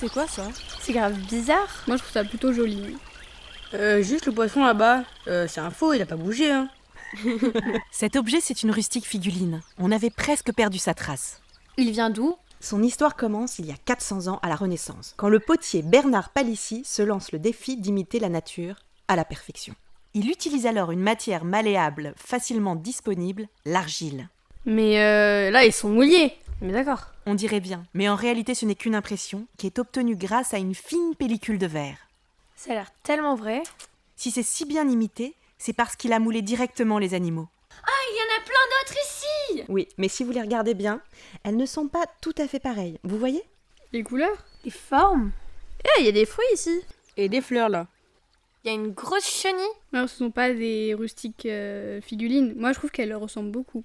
C'est quoi ça? C'est grave bizarre. Moi je trouve ça plutôt joli. Juste le poisson là-bas, c'est un faux, il a pas bougé, hein. Cet objet, c'est une rustique figuline. On avait presque perdu sa trace. Il vient d'où? Son histoire commence il y a 400 ans à la Renaissance, quand le potier Bernard Palissy se lance le défi d'imiter la nature à la perfection. Il utilise alors une matière malléable, facilement disponible, l'argile. Mais là, ils sont mouillés. Mais d'accord. On dirait bien, mais en réalité ce n'est qu'une impression qui est obtenue grâce à une fine pellicule de verre. Ça a l'air tellement vrai. Si c'est si bien imité, c'est parce qu'il a moulé directement les animaux. Il y en a plein d'autres ici. Oui, mais si vous les regardez bien, elles ne sont pas tout à fait pareilles. Vous voyez ? Les couleurs? Les formes. Il y a des fruits ici. Et des fleurs là. Il y a une grosse chenille. Non, ce sont pas des rustiques figulines. Moi je trouve qu'elles ressemblent beaucoup.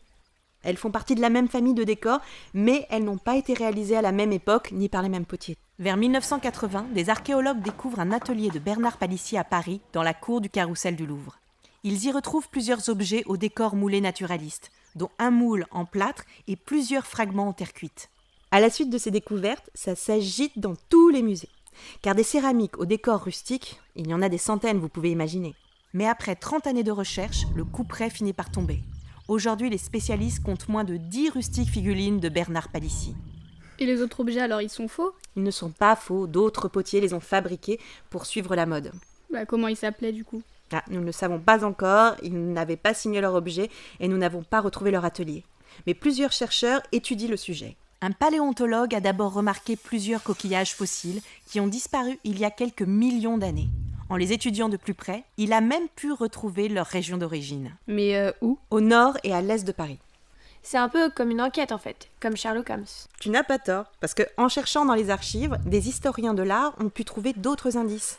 Elles font partie de la même famille de décors, mais elles n'ont pas été réalisées à la même époque ni par les mêmes potiers. Vers 1980, des archéologues découvrent un atelier de Bernard Palissy à Paris, dans la cour du Carrousel du Louvre. Ils y retrouvent plusieurs objets au décor moulé naturaliste, dont un moule en plâtre et plusieurs fragments en terre cuite. À la suite de ces découvertes, ça s'agite dans tous les musées. Car des céramiques au décor rustique, il y en a des centaines, vous pouvez imaginer. Mais après 30 années de recherche, le couperet finit par tomber. Aujourd'hui, les spécialistes comptent moins de 10 rustiques figurines de Bernard Palissy. Et les autres objets alors, ils sont faux? Ils ne sont pas faux, d'autres potiers les ont fabriqués pour suivre la mode. Comment ils s'appelaient du coup? Nous ne le savons pas encore, ils n'avaient pas signé leur objet et nous n'avons pas retrouvé leur atelier. Mais plusieurs chercheurs étudient le sujet. Un paléontologue a d'abord remarqué plusieurs coquillages fossiles qui ont disparu il y a quelques millions d'années. En les étudiant de plus près, il a même pu retrouver leur région d'origine. Mais où? Au nord et à l'est de Paris. C'est un peu comme une enquête en fait, comme Sherlock Holmes. Tu n'as pas tort, parce qu'en cherchant dans les archives, des historiens de l'art ont pu trouver d'autres indices.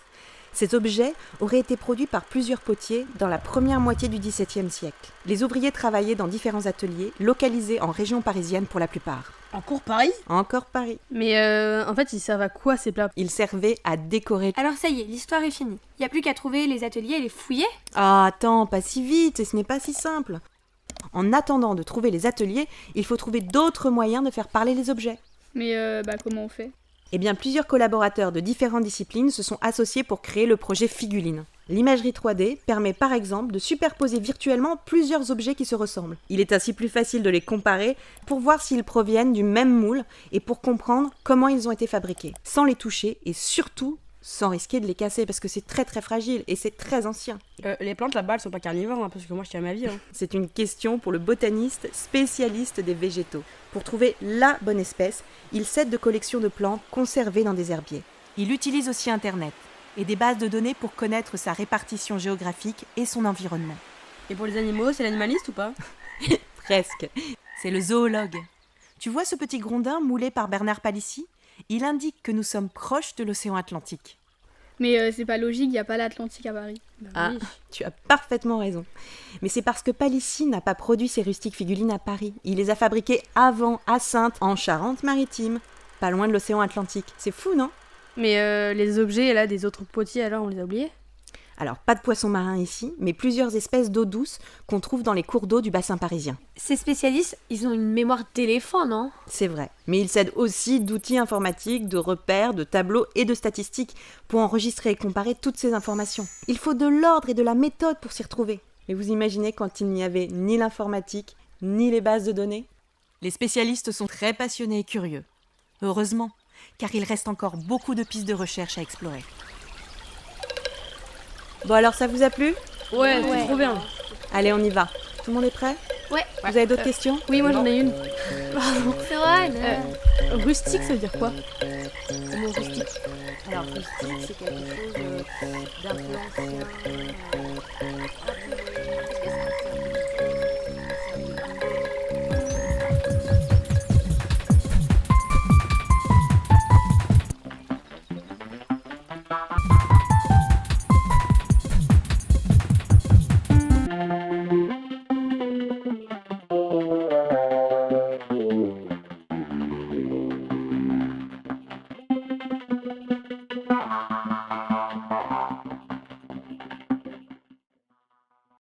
Ces objets auraient été produits par plusieurs potiers dans la première moitié du XVIIe siècle. Les ouvriers travaillaient dans différents ateliers, localisés en région parisienne pour la plupart. Encore Paris? Encore Paris. Mais en fait, ils servent à quoi ces plats? Ils servaient à décorer. Alors ça y est, l'histoire est finie. Il n'y a plus qu'à trouver les ateliers et les fouiller. Ah, attends, pas si vite, et ce n'est pas si simple. En attendant de trouver les ateliers, il faut trouver d'autres moyens de faire parler les objets. Mais comment on fait? Eh bien, plusieurs collaborateurs de différentes disciplines se sont associés pour créer le projet Figuline. L'imagerie 3D permet par exemple de superposer virtuellement plusieurs objets qui se ressemblent. Il est ainsi plus facile de les comparer pour voir s'ils proviennent du même moule et pour comprendre comment ils ont été fabriqués, sans les toucher et surtout sans risquer de les casser parce que c'est très très fragile et c'est très ancien. Les plantes là-bas, elles sont pas carnivores, hein, parce que moi je tiens ma vie. Hein. C'est une question pour le botaniste spécialiste des végétaux. Pour trouver la bonne espèce, il s'aide de collections de plantes conservées dans des herbiers. Il utilise aussi Internet et des bases de données pour connaître sa répartition géographique et son environnement. Et pour les animaux, c'est l'animaliste ou pas? Presque. C'est le zoologue. Tu vois ce petit grondin moulé par Bernard Palissy? Il indique que nous sommes proches de l'océan Atlantique. Mais c'est pas logique, il n'y a pas l'Atlantique à Paris. Ah, tu as parfaitement raison. Mais c'est parce que Palissy n'a pas produit ses rustiques figurines à Paris. Il les a fabriquées avant, à Saintes, en Charente-Maritime, pas loin de l'océan Atlantique. C'est fou, non? Mais les objets là des autres potiers, alors on les a oubliés? Alors, pas de poissons marins ici, mais plusieurs espèces d'eau douce qu'on trouve dans les cours d'eau du bassin parisien. Ces spécialistes, ils ont une mémoire d'éléphant, non? C'est vrai, mais ils s'aident aussi d'outils informatiques, de repères, de tableaux et de statistiques pour enregistrer et comparer toutes ces informations. Il faut de l'ordre et de la méthode pour s'y retrouver. Mais vous imaginez quand il n'y avait ni l'informatique, ni les bases de données? Les spécialistes sont très passionnés et curieux. Heureusement, car il reste encore beaucoup de pistes de recherche à explorer. Bon alors, ça vous a plu? Ouais, c'est trop bien. Allez, on y va. Tout le monde est prêt? Ouais. Vous avez d'autres questions? Oui, moi j'en ai une. C'est vrai. Rustique, ça veut dire quoi? Le mot rustique. Alors, rustique, c'est quelque chose d'un peu ancien.